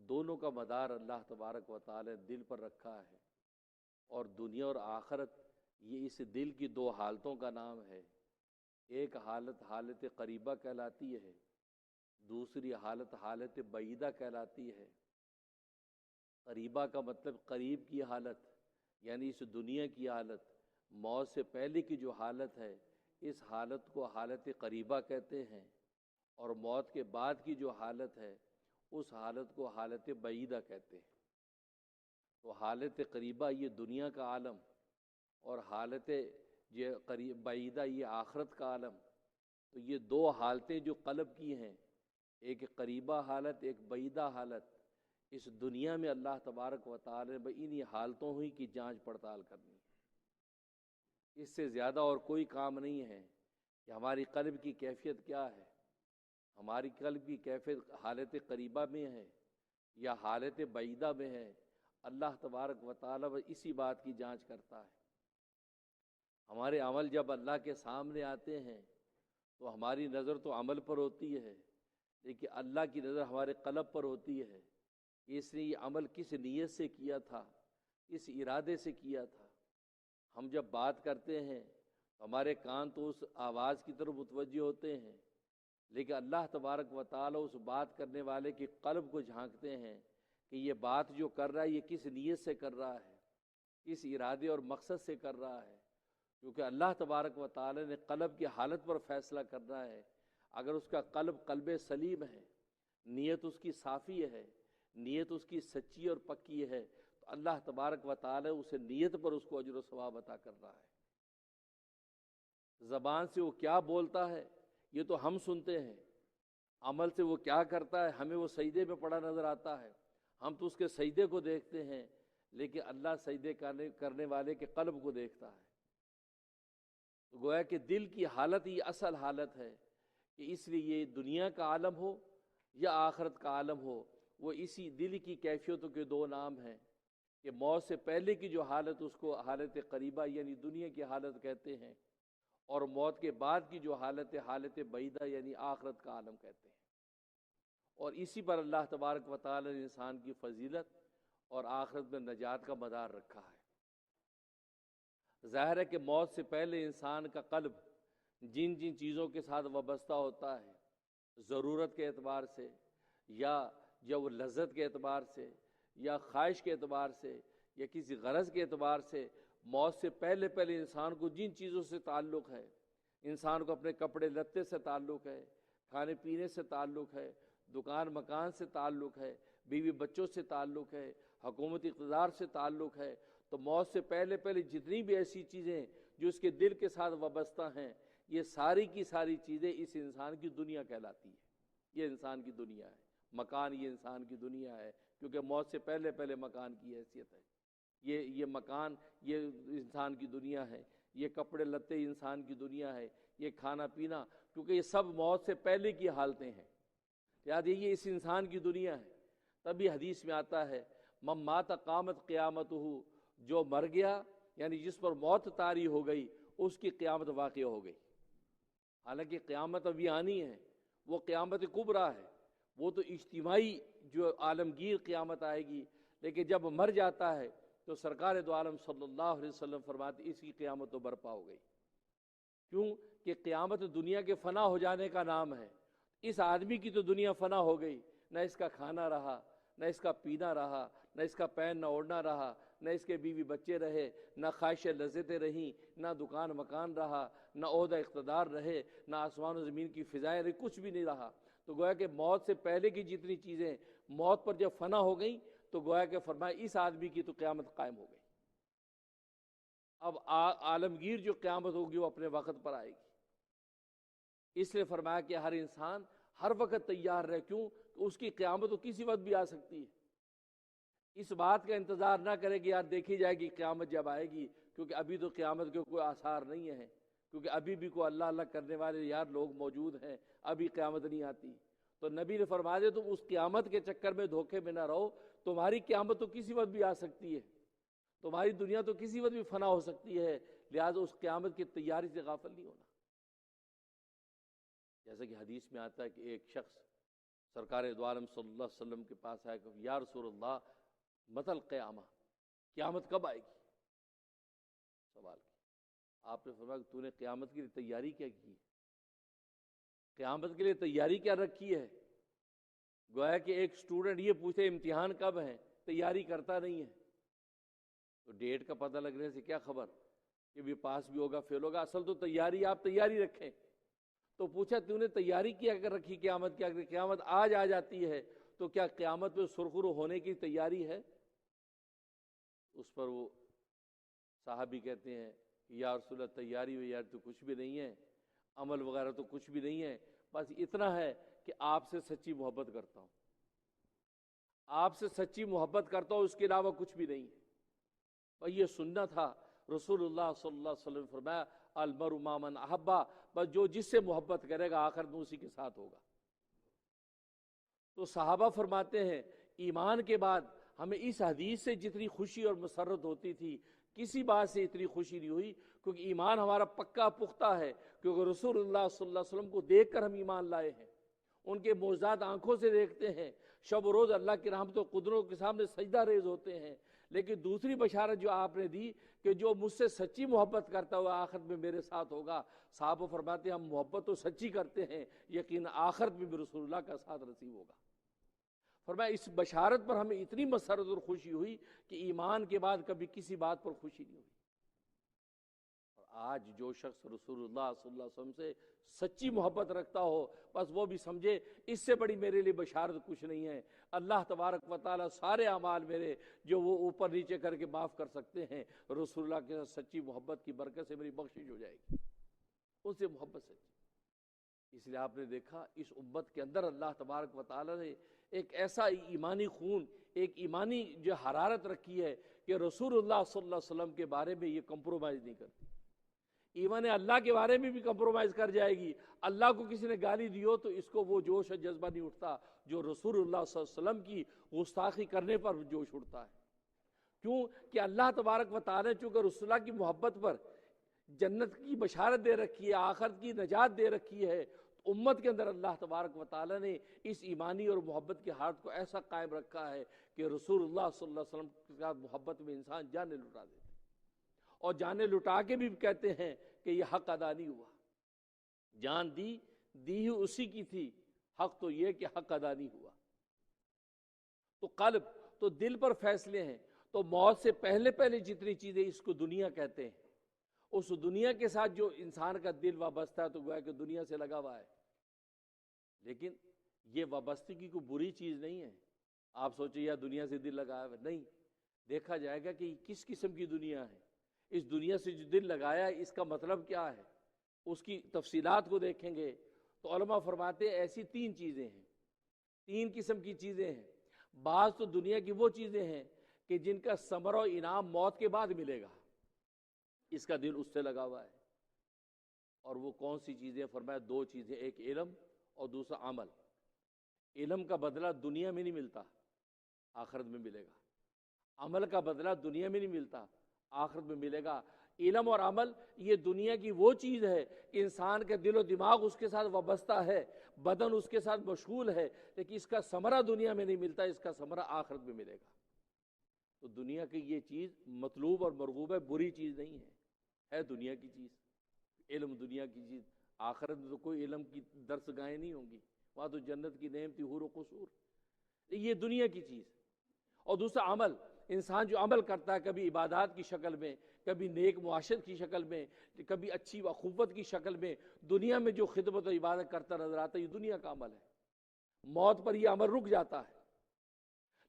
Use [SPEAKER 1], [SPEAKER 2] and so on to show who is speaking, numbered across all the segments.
[SPEAKER 1] دونوں کا مدار اللہ تبارک و تعالی نے دل پر رکھا ہے، اور دنیا اور آخرت یہ اس دل کی دو حالتوں کا نام ہے۔ ایک حالت حالت قریبہ کہلاتی ہے، دوسری حالت حالت بعیدہ کہلاتی ہے۔ قریبہ کا مطلب قریب کی حالت، یعنی اس دنیا کی حالت، موت سے پہلے کی جو حالت ہے اس حالت کو حالت قریبہ کہتے ہیں، اور موت کے بعد کی جو حالت ہے اس حالت کو حالت بعیدہ کہتے ہیں۔ تو حالت قریبہ یہ دنیا کا عالم، اور حالت یہ بعیدہ یہ آخرت کا عالم۔ تو یہ دو حالتیں جو قلب کی ہیں، ایک قریبہ حالت ایک بعیدہ حالت، اس دنیا میں اللہ تبارک و تعالی نے انہی حالتوں ہی کی جانچ پڑتال کرنی ہے۔ اس سے زیادہ اور کوئی کام نہیں ہے کہ ہماری قلب کی کیفیت کیا ہے، ہماری قلب کی کیفیت حالت قریبہ میں ہے یا حالت بعیدہ میں ہے۔ اللہ تبارک و تعالی اسی بات کی جانچ کرتا ہے۔ ہمارے عمل جب اللہ کے سامنے آتے ہیں تو ہماری نظر تو عمل پر ہوتی ہے، لیکن اللہ کی نظر ہمارے قلب پر ہوتی ہے۔ اس نے یہ عمل کس نیت سے کیا تھا، کس ارادے سے کیا تھا۔ ہم جب بات کرتے ہیں تو ہمارے کان تو اس آواز کی طرف متوجہ ہوتے ہیں، لیکن اللہ تبارک و تعالی اس بات کرنے والے کے قلب کو جھانکتے ہیں کہ یہ بات جو کر رہا ہے یہ کس نیت سے کر رہا ہے، کس ارادے اور مقصد سے کر رہا ہے۔ کیونکہ اللہ تبارک و تعالی نے قلب کی حالت پر فیصلہ کرنا ہے۔ اگر اس کا قلب سلیم ہے، نیت اس کی صافی ہے، نیت اس کی سچی اور پکی ہے، تو اللہ تبارک و تعالی اسے نیت پر اس کو اجر و ثواب عطا کر رہا ہے۔ زبان سے وہ کیا بولتا ہے یہ تو ہم سنتے ہیں، عمل سے وہ کیا کرتا ہے ہمیں وہ سجدے میں پڑا نظر آتا ہے، ہم تو اس کے سجدے کو دیکھتے ہیں، لیکن اللہ سجدے کرنے والے کے قلب کو دیکھتا ہے۔ تو گویا کہ دل کی حالت یہ اصل حالت ہے، کہ اس لیے یہ دنیا کا عالم ہو یا آخرت کا عالم ہو، وہ اسی دل کی کیفیتوں کے دو نام ہیں، کہ موت سے پہلے کی جو حالت اس کو حالت قریبہ یعنی دنیا کی حالت کہتے ہیں، اور موت کے بعد کی جو حالت حالت بعیدہ یعنی آخرت کا عالم کہتے ہیں۔ اور اسی پر اللہ تبارک و تعالی نے انسان کی فضیلت اور آخرت میں نجات کا مدار رکھا ہے۔ ظاہر ہے کہ موت سے پہلے انسان کا قلب جن جن چیزوں کے ساتھ وابستہ ہوتا ہے، ضرورت کے اعتبار سے یا وہ لذت کے اعتبار سے یا خواہش کے اعتبار سے یا کسی غرض کے اعتبار سے، موت سے پہلے انسان کو جن چیزوں سے تعلق ہے، انسان کو اپنے کپڑے لتے سے تعلق ہے، کھانے پینے سے تعلق ہے، دکان مکان سے تعلق ہے، بیوی بچوں سے تعلق ہے، حکومتی اقتدار سے تعلق ہے، تو موت سے پہلے جتنی بھی ایسی چیزیں جو اس کے دل کے ساتھ وابستہ ہیں، یہ ساری کی ساری چیزیں اس انسان کی دنیا کہلاتی ہے۔ یہ انسان کی دنیا ہے، مکان یہ انسان کی دنیا ہے، کیونکہ موت سے پہلے مکان کی حیثیت ہے۔ یہ مکان یہ انسان کی دنیا ہے، یہ کپڑے لتے انسان کی دنیا ہے، یہ کھانا پینا، کیونکہ یہ سب موت سے پہلے کی حالتیں ہیں۔ یاد یہ اس انسان کی دنیا ہے۔ تبھی حدیث میں آتا ہے من مات قامت قیامتہ، جو مر گیا یعنی جس پر موت طاری ہو گئی اس کی قیامت واقع ہو گئی۔ حالانکہ قیامت ابھی آنی ہے، وہ قیامت کبریٰ ہے، وہ تو اجتماعی جو عالمگیر قیامت آئے گی، لیکن جب مر جاتا ہے تو سرکار دو عالم صلی اللہ علیہ وسلم فرماتے اس کی قیامت تو برپا ہو گئی۔ کیوں کہ قیامت دنیا کے فنا ہو جانے کا نام ہے۔ اس آدمی کی تو دنیا فنا ہو گئی، نہ اس کا کھانا رہا، نہ اس کا پینا رہا، نہ اس کا پہننا اوڑھنا رہا، نہ اس کے بیوی بچے رہے، نہ خواہش لذتیں رہیں، نہ دکان مکان رہا، نہ عہدہ اقتدار رہے، نہ آسمان و زمین کی فضائیں رہی، کچھ بھی نہیں رہا۔ تو گویا کہ موت سے پہلے کی جتنی چیزیں موت پر جب فنا ہو گئیں تو گویا کہ فرمایا اس آدمی کی تو قیامت قائم ہو گئی۔ اب عالمگیر جو قیامت ہوگی وہ اپنے وقت پر آئے گی۔ اس لیے فرمایا کہ ہر انسان ہر وقت تیار رہے، کیوں کہ اس کی قیامت تو کسی وقت بھی آ سکتی ہے۔ اس بات کا انتظار نہ کرے کہ یار دیکھی جائے گی قیامت جب آئے گی، کیونکہ ابھی تو قیامت کے کوئی آثار نہیں ہیں، کیونکہ ابھی بھی کوئی اللہ اللہ کرنے والے یار لوگ موجود ہیں، ابھی قیامت نہیں آتی۔ تو نبی نے فرما دیا تم اس قیامت کے چکر میں دھوکے میں نہ رہو، تمہاری قیامت تو کسی وقت بھی آ سکتی ہے، تمہاری دنیا تو کسی وقت بھی فنا ہو سکتی ہے، لہٰذا اس قیامت کی تیاری سے غافل نہیں ہونا۔ جیسا کہ حدیث میں آتا ہے کہ ایک شخص سرکار دو عالم صلی اللہ علیہ وسلم کے پاس آیا کہ یا رسول اللہ متل قیامہ، قیامت کب آئے گی؟ سوال کیا۔ آپ نے فرمایا کہ تو نے قیامت کے لیے تیاری کیا کی ہے؟ قیامت کے لیے تیاری کیا رکھی ہے؟ گویا کہ ایک اسٹوڈنٹ یہ پوچھے امتحان کب ہے، تیاری کرتا نہیں ہے، تو ڈیٹ کا پتہ لگنے سے کیا خبر کہ بھی پاس بھی ہوگا فیل ہوگا؟ اصل تو تیاری، آپ تیاری رکھیں۔ تو پوچھا تو نے تیاری کیا کر رکھی قیامت کیا؟ قیامت آج آ جاتی ہے تو کیا قیامت میں سرخرو ہونے کی تیاری ہے؟ اس پر وہ صحابی کہتے ہیں کہ یا رسول اللہ تیاری ہوئی یار تو کچھ بھی نہیں ہے، عمل وغیرہ تو کچھ بھی نہیں ہے، بس اتنا ہے کہ آپ سے سچی محبت کرتا ہوں، آپ سے سچی محبت کرتا ہوں، اس کے علاوہ کچھ بھی نہیں ہے۔ اور یہ سننا تھا رسول اللہ صلی اللہ علیہ وسلم فرمایا المرء مع من احبا، بس جو جس سے محبت کرے گا آخر میں اسی کے ساتھ ہوگا۔ تو صحابہ فرماتے ہیں ایمان کے بعد ہمیں اس حدیث سے جتنی خوشی اور مسرت ہوتی تھی کسی بات سے اتنی خوشی نہیں ہوئی، کیونکہ ایمان ہمارا پکا پختہ ہے، کیونکہ رسول اللہ صلی اللہ علیہ وسلم کو دیکھ کر ہم ایمان لائے ہیں، ان کے معجزات آنکھوں سے دیکھتے ہیں، شب و روز اللہ کی رحمت و قدرت کے سامنے سجدہ ریز ہوتے ہیں۔ لیکن دوسری بشارت جو آپ نے دی کہ جو مجھ سے سچی محبت کرتا ہوا آخرت میں میرے ساتھ ہوگا، صحابہ فرماتے ہیں ہم محبت تو سچی کرتے ہیں، یقین آخرت میں بھی رسول اللہ کا ساتھ نصیب ہوگا۔ فرمایا اس بشارت پر ہمیں اتنی مسرت اور خوشی ہوئی کہ ایمان کے بعد کبھی کسی بات پر خوشی نہیں ہوئی۔ اور آج جو شخص رسول اللہ صلی اللہ علیہ وسلم سے سچی محبت رکھتا ہو بس وہ بھی سمجھے اس سے بڑی میرے لیے بشارت کچھ نہیں ہے، اللہ تبارک و تعالیٰ سارے اعمال میرے جو وہ اوپر نیچے کر کے معاف کر سکتے ہیں، رسول اللہ کے ساتھ سچی محبت کی برکت سے میری بخشش ہو جائے گی، اس سے محبت سچی۔ اس لیے آپ نے دیکھا اس امت کے اندر اللہ تبارک و تعالیٰ نے ایک ایسا ایمانی خون، ایک ایمانی جو حرارت رکھی ہے کہ رسول اللہ صلی اللہ علیہ وسلم کے بارے میں یہ کمپرومائز نہیں کرتی۔ ایمان اللہ کے بارے میں بھی کمپرومائز کر جائے گی، اللہ کو کسی نے گالی دی ہو تو اس کو وہ جوش اور جذبہ نہیں اٹھتا جو رسول اللہ صلی اللہ علیہ وسلم کی گستاخی کرنے پر جوش اٹھتا ہے۔ کیوں کہ اللہ تبارک و تعالیٰ نے چونکہ رسول اللہ کی محبت پر جنت کی بشارت دے رکھی ہے، آخرت کی نجات دے رکھی ہے، امت کے اندر اللہ تبارک و تعالیٰ نے اس ایمانی اور محبت کی حالت کو ایسا قائم رکھا ہے کہ رسول اللہ صلی اللہ علیہ وسلم کے ساتھ محبت میں انسان جانیں لٹا دیتے، اور جانیں لٹا کے بھی کہتے ہیں کہ یہ حق ادا نہیں ہوا، جان دی ہی اسی کی تھی، حق تو یہ کہ حق ادا نہیں ہوا۔ تو قلب تو دل پر فیصلے ہیں، تو موت سے پہلے پہلے جتنی چیزیں اس کو دنیا کہتے ہیں، اس دنیا کے ساتھ جو انسان کا دل وابستہ ہے تو گویا کہ دنیا سے لگا ہوا ہے، لیکن یہ وابستگی کوئی بری چیز نہیں ہے۔ آپ سوچیں یا دنیا سے دل لگایا ہوا، نہیں، دیکھا جائے گا کہ کس قسم کی دنیا ہے، اس دنیا سے جو دل لگایا ہے اس کا مطلب کیا ہے، اس کی تفصیلات کو دیکھیں گے تو علماء فرماتے ہیں ایسی تین چیزیں ہیں، تین قسم کی چیزیں ہیں۔ بعض تو دنیا کی وہ چیزیں ہیں کہ جن کا ثمرہ و انعام موت کے بعد ملے گا، اس کا دل اس سے لگا ہوا ہے۔ اور وہ کون سی چیزیں؟ فرمایا دو چیزیں، ایک علم اور دوسرا عمل۔ علم کا بدلہ دنیا میں نہیں ملتا، آخرت میں ملے گا۔ عمل کا بدلہ دنیا میں نہیں ملتا، آخرت میں ملے گا۔ علم اور عمل یہ دنیا کی وہ چیز ہے کہ انسان کے دل و دماغ اس کے ساتھ وابستہ ہے، بدن اس کے ساتھ مشغول ہے، لیکن اس کا ثمرہ دنیا میں نہیں ملتا، اس کا ثمرہ آخرت میں ملے گا۔ تو دنیا کی یہ چیز مطلوب اور مرغوب ہے، بری چیز نہیں ہے دنیا کی چیز، علم دنیا کی چیز۔ آخرت میں تو کوئی علم کی درس گاہیں نہیں ہوں گی، وہاں تو جنت کی نعمتی حور و قصور، یہ دنیا کی چیز۔ اور دوسرا عمل، انسان جو عمل کرتا ہے کبھی عبادات کی شکل میں، کبھی نیک معاشرت کی شکل میں، کبھی اچھی اخوت کی شکل میں، دنیا میں جو خدمت و عبادت کرتا نظر آتا ہے یہ دنیا کا عمل ہے۔ موت پر یہ عمل رک جاتا ہے،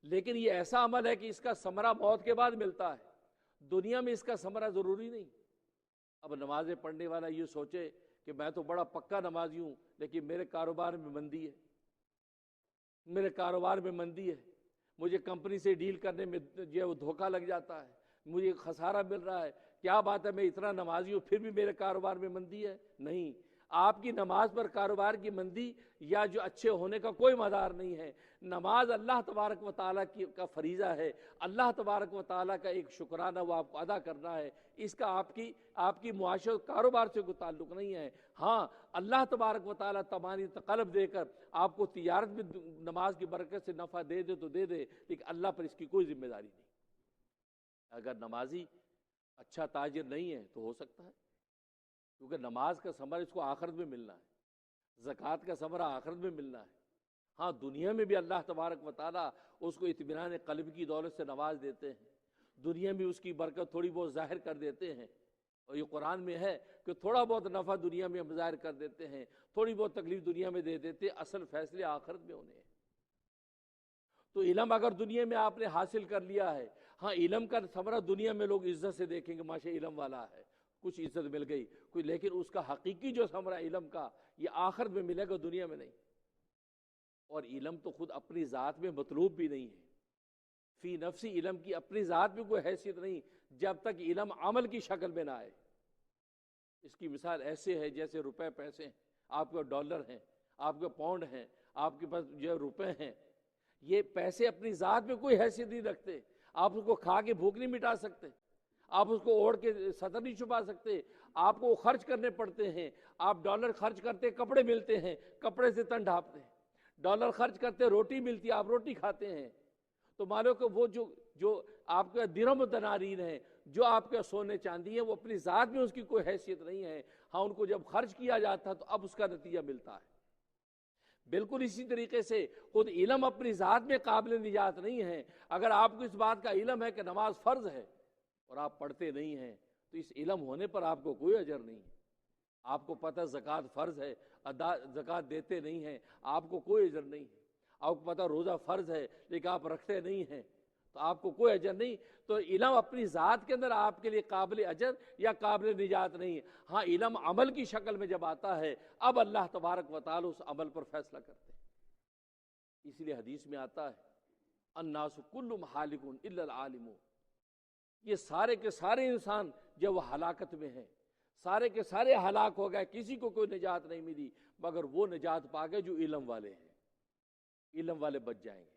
[SPEAKER 1] لیکن یہ ایسا عمل ہے کہ اس کا ثمرہ موت کے بعد ملتا ہے، دنیا میں اس کا ثمرہ ضروری نہیں۔ اب نمازیں پڑھنے والا یہ سوچے کہ میں تو بڑا پکا نمازی ہوں لیکن میرے کاروبار میں مندی ہے، میرے کاروبار میں مندی ہے، مجھے کمپنی سے ڈیل کرنے میں جو ہے وہ دھوکہ لگ جاتا ہے، مجھے خسارہ مل رہا ہے، کیا بات ہے میں اتنا نمازی ہوں پھر بھی میرے کاروبار میں مندی ہے؟ نہیں، آپ کی نماز پر کاروبار کی مندی یا جو اچھے ہونے کا کوئی مدار نہیں ہے۔ نماز اللہ تبارک و تعالیٰ کا فریضہ ہے، اللہ تبارک و تعالیٰ کا ایک شکرانہ وہ آپ کو ادا کرنا ہے، اس کا آپ کی معاشرت کاروبار سے کوئی تعلق نہیں ہے۔ ہاں اللہ تبارک و تعالیٰ تمانی قلب دے کر آپ کو تجارت میں نماز کی برکت سے نفع دے دے تو دے دے، لیکن اللہ پر اس کی کوئی ذمہ داری نہیں۔ اگر نمازی اچھا تاجر نہیں ہے تو ہو سکتا ہے، کیونکہ نماز کا ثمرہ اس کو آخرت میں ملنا ہے، زکوٰۃ کا ثمرہ آخرت میں ملنا ہے۔ ہاں دنیا میں بھی اللہ تبارک و تعالیٰ اس کو اطمینان قلب کی دولت سے نواز دیتے ہیں، دنیا میں اس کی برکت تھوڑی بہت ظاہر کر دیتے ہیں، اور یہ قرآن میں ہے کہ تھوڑا بہت نفع دنیا میں ہم ظاہر کر دیتے ہیں، تھوڑی بہت تکلیف دنیا میں دے دیتے ہیں، اصل فیصلے آخرت میں ہونے ہیں۔ تو علم اگر دنیا میں آپ نے حاصل کر لیا ہے، ہاں علم کا ثمرہ دنیا میں لوگ عزت سے دیکھیں گے، ماشاء علم والا ہے، کچھ عزت مل گئی کوئی، لیکن اس کا حقیقی جو ثمرہ علم کا یہ آخرت میں ملے گا، دنیا میں نہیں۔ اور علم تو خود اپنی ذات میں مطلوب بھی نہیں ہے، فی نفسی علم کی اپنی ذات میں کوئی حیثیت نہیں جب تک علم عمل کی شکل میں نہ آئے۔ اس کی مثال ایسے ہے جیسے روپے پیسے ہیں، آپ کے ڈالر ہیں، آپ کے پاؤنڈ ہیں، آپ کے پاس جو روپے ہیں، یہ پیسے اپنی ذات میں کوئی حیثیت نہیں رکھتے، آپ اس کو کھا کے بھوک نہیں مٹا سکتے، آپ اس کو اوڑھ کے سطر نہیں چھپا سکتے، آپ کو خرچ کرنے پڑتے ہیں۔ آپ ڈالر خرچ کرتے کپڑے ملتے ہیں، کپڑے سے تن ڈھانپتے ہیں، ڈالر خرچ کرتے روٹی ملتی ہے، آپ روٹی کھاتے ہیں۔ تو مانو کہ وہ جو آپ کے درہم و دنانیر ہیں، جو آپ کے سونے چاندی ہیں، وہ اپنی ذات میں اس کی کوئی حیثیت نہیں ہے، ہاں ان کو جب خرچ کیا جاتا ہے تو اب اس کا نتیجہ ملتا ہے۔ بالکل اسی طریقے سے خود علم اپنی ذات میں قابل نجات نہیں ہے۔ اگر آپ کو اس بات کا علم ہے کہ نماز فرض ہے اور آپ پڑھتے نہیں ہیں تو اس علم ہونے پر آپ کو کوئی اجر نہیں ہے۔ آپ کو پتہ زکوٰۃ فرض ہے، زکوٰۃ دیتے نہیں ہیں، آپ کو کوئی اجر نہیں ہے۔ آپ کو پتہ روزہ فرض ہے لیکن آپ رکھتے نہیں ہیں تو آپ کو کوئی اجر نہیں۔ تو علم اپنی ذات کے اندر آپ کے لیے قابل اجر یا قابل نجات نہیں ہے۔ ہاں علم عمل کی شکل میں جب آتا ہے اب اللہ تبارک و تعالی اس عمل پر فیصلہ کرتے ہیں۔ اس لیے حدیث میں آتا ہے الناس کلهم ہالکون الا العالم، یہ سارے کے سارے انسان جب وہ ہلاکت میں ہیں، سارے کے سارے ہلاک ہو گئے، کسی کو کوئی نجات نہیں ملی مگر وہ نجات پا گئے جو علم والے ہیں، علم والے بچ جائیں گے،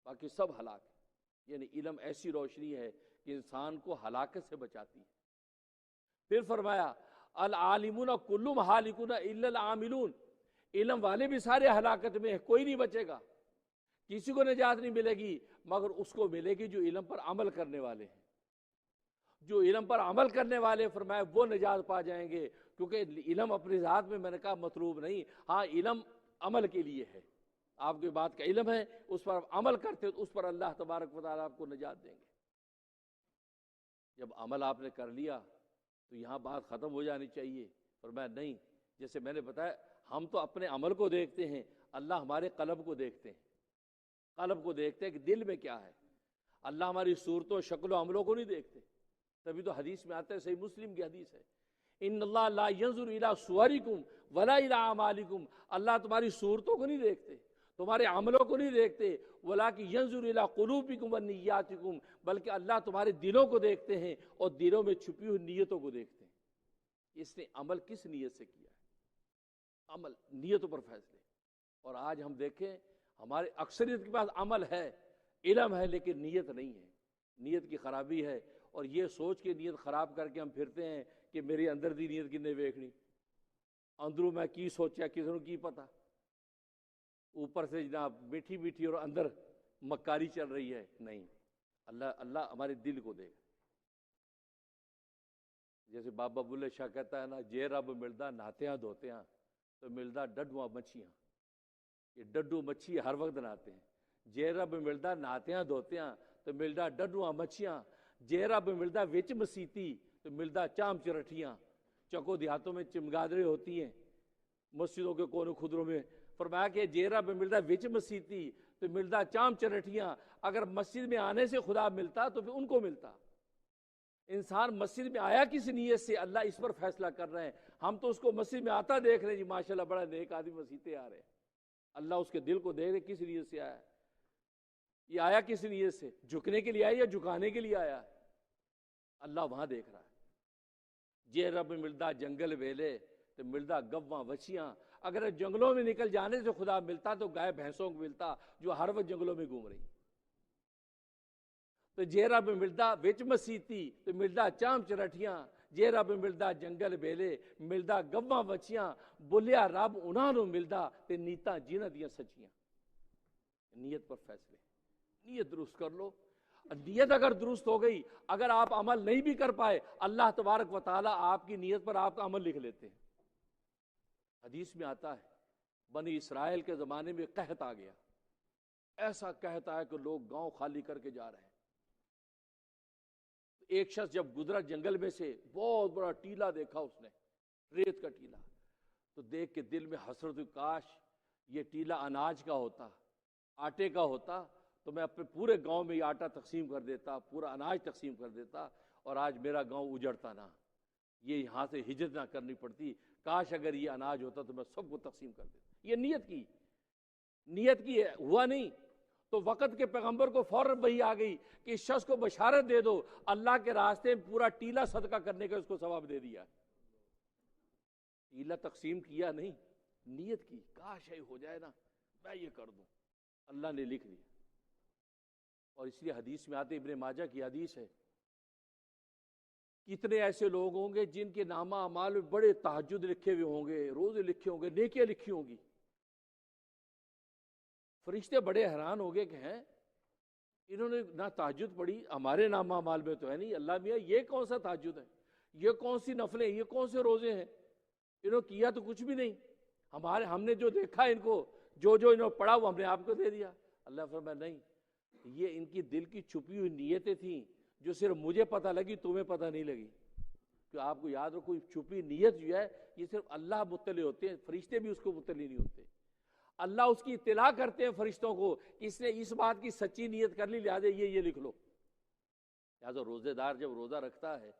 [SPEAKER 1] باقی سب ہلاک ہیں۔ یعنی علم ایسی روشنی ہے کہ انسان کو ہلاکت سے بچاتی ہے۔ پھر فرمایا العالمون کلهم ہالکون الا العاملون، علم والے بھی سارے ہلاکت میں ہیں، کوئی نہیں بچے گا، کسی کو نجات نہیں ملے گی مگر اس کو ملے گی جو علم پر عمل کرنے والے ہیں۔ جو علم پر عمل کرنے والے فرمایا وہ نجات پا جائیں گے، کیونکہ علم اپنی ذات میں نے کہا مطلوب نہیں، ہاں علم عمل کے لیے ہے، آپ کی بات کا علم ہے اس پر عمل کرتے تو اس پر اللہ تبارک و تعالیٰ آپ کو نجات دیں گے۔ جب عمل آپ نے کر لیا تو یہاں بات ختم ہو جانی چاہیے، فرمایا نہیں، جیسے میں نے بتایا ہم تو اپنے عمل کو دیکھتے ہیں، اللہ ہمارے قلب کو دیکھتے ہیں، قلب کو دیکھتے ہیں کہ دل میں کیا ہے، اللہ ہماری صورتوں شکل و عملوں کو نہیں دیکھتے۔ تبھی تو حدیث میں آتا ہے، صحیح مسلم کی حدیث ہے، ان اللہ لا ينظر الى صورکم ولا الى اعمالکم، اللہ تمہاری صورتوں کو نہیں دیکھتے، تمہارے عملوں کو نہیں دیکھتے، ولکن ينظر الى قلوبکم ونیاتکم، بلکہ اللہ تمہارے دلوں کو دیکھتے ہیں اور دلوں میں چھپی ہوئی نیتوں کو دیکھتے ہیں۔ اس نے عمل کس نیت سے کیا ہے؟ عمل نیتوں پر فیصلے۔ اور آج ہم دیکھیں ہمارے اکثریت کے پاس عمل ہے، علم ہے، لیکن نیت نہیں ہے، نیت کی خرابی ہے، اور یہ سوچ کے نیت خراب کر کے ہم پھرتے ہیں کہ میری اندر دی نیت کنے ویکھنی، اندروں میں کی سوچا کسی کو کی پتا، اوپر سے جناب میٹھی میٹھی اور اندر مکاری چل رہی ہے۔ نہیں، اللہ ہمارے دل کو دے گا۔ جیسے بابا بلے شاہ کہتا ہے نا، جے رب ملدا نہاتیاں دھوتیاں تو ملدا ڈڈواں مچھیاں، یہ ڈڈو مچھی ہر وقت نہاتے ہیں، جے رب ملدا نہاتیاں دھوتیاں تو ملدا ڈڈواں مچھیاں، جے رب ملدا وچ مسیتی تو ملدا چام چرٹھیاں۔ چکو دیہاتوں میں چمگادڑیں ہوتی ہیں، مسجدوں کے کونے خدروں میں، فرمایا کہ جے رب ملدا وچ مسیتی تو ملدا چام چرٹھیاں۔ اگر مسجد میں آنے سے خدا ملتا تو پھر ان کو ملتا۔ انسان مسجد میں آیا کس نیت سے، اللہ اس پر فیصلہ کر رہے ہیں۔ ہم تو اس کو مسجد میں آتا دیکھ رہے ہیں، جی ماشاءاللہ بڑا نیک آدمی مسجدیں آ رہے ہیں، اللہ اس کے دل کو دیکھ رہے کس نیت سے آیا ہے، یہ آیا کس نیت سے، جھکنے کے لیے آیا یا جھکانے کے لیے آیا ہے، اللہ وہاں دیکھ رہا ہے۔ جے رب ملدا جنگل ویلے تو تو ملدا گواں وچیاں، اگر جنگلوں میں نکل جانے سے خدا ملتا تو گائے بھینسوں کو ملتا جو ہر وقت جنگلوں میں گھوم رہی. تو جیرا بھی ملدا وچ مسیتی تو ملدا چام چرٹیاں، جیرا بھی ملدا جنگل بیلے ملدا گواں وچیاں، بولیا رب انہاں نوں ملدا تے نیتاں جنہاں دیاں سچیاں. نیت پر فیصلے، نیت درست کر لو. نیت اگر درست ہو گئی، اگر آپ عمل نہیں بھی کر پائے، اللہ تبارک و تعالیٰ آپ کی نیت پر آپ کا عمل لکھ لیتے ہیں. حدیث میں آتا ہے بنی اسرائیل کے زمانے میں قحط آ گیا، ایسا قحط آیا کہ لوگ گاؤں خالی کر کے جا رہے ہیں. ایک شخص جب گزرا جنگل میں سے، بہت بڑا ٹیلا دیکھا اس نے، ریت کا ٹیلا، تو دیکھ کے دل میں حسرت ہوئی، کاش یہ ٹیلا اناج کا ہوتا، آٹے کا ہوتا تو میں اپنے پورے گاؤں میں یہ آٹا تقسیم کر دیتا، پورا اناج تقسیم کر دیتا، اور آج میرا گاؤں اجڑتا نہ، یہ یہاں سے ہجرت نہ کرنی پڑتی. کاش اگر یہ اناج ہوتا تو میں سب کو تقسیم کر دیتا. یہ نیت کی ہوا نہیں. تو وقت کے پیغمبر کو فوراً وحی آ گئی کہ اس شخص کو بشارت دے دو، اللہ کے راستے میں پورا ٹیلا صدقہ کرنے کا اس کو ثواب دے دیا. ٹیلا تقسیم کیا نہیں، نیت کی، کاش یہ ہو جائے نا، میں یہ کر دوں. اللہ نے لکھ دیا. اور اس لیے حدیث میں آتے، ابن ماجہ کی حدیث ہے، کتنے ایسے لوگ ہوں گے جن کے نامہ اعمال میں بڑے تہجد لکھے ہوئے ہوں گے، روزے لکھے ہوں گے، نیکیاں لکھی ہوں گی. فرشتے بڑے حیران ہو گئے کہ ہیں انہوں نے نہ تہجد پڑھی، ہمارے نامہ اعمال میں تو ہے نہیں. اللہ میاں یہ کون سا تہجد ہے، یہ کون سی نفلیں، یہ کون سے روزے ہیں، انہوں کیا تو کچھ بھی نہیں. ہم نے جو دیکھا ان کو، جو انہوں نے پڑھا وہ ہم نے آپ کو دے دیا. اللہ فرمایا نہیں، یہ ان کی دل کی چھپی ہوئی نیتیں تھیں جو صرف مجھے پتہ لگی، تمہیں پتہ نہیں لگی. کہ آپ کو یاد رکھو، چھپی نیت جو ہے یہ صرف اللہ مطلع ہوتے ہیں، فرشتے بھی اس کو مطلع نہیں ہوتے. اللہ اس کی اطلاع کرتے ہیں فرشتوں کو کہ اس نے اس بات کی سچی نیت کر لی، لہٰذا یہ لکھ لو. لہٰذا روزے دار جب روزہ رکھتا ہے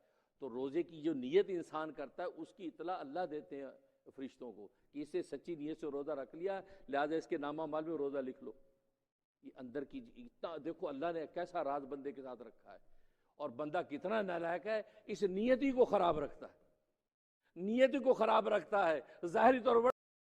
[SPEAKER 1] تو روزے کی جو نیت انسان کرتا ہے اس کی اطلاع اللہ دیتے ہیں فرشتوں کو کہ اس نے سچی نیت سے روزہ رکھ لیا، لہٰذا اس کے نامہ اعمال میں روزہ لکھ لو. یہ اندر کی اتنا دیکھو اللہ نے کیسا راز بندے کے ساتھ رکھا ہے، اور بندہ کتنا نالائق ہے، اس نیتی کو خراب رکھتا ہے، نیتی کو خراب رکھتا ہے. ظاہری طور پر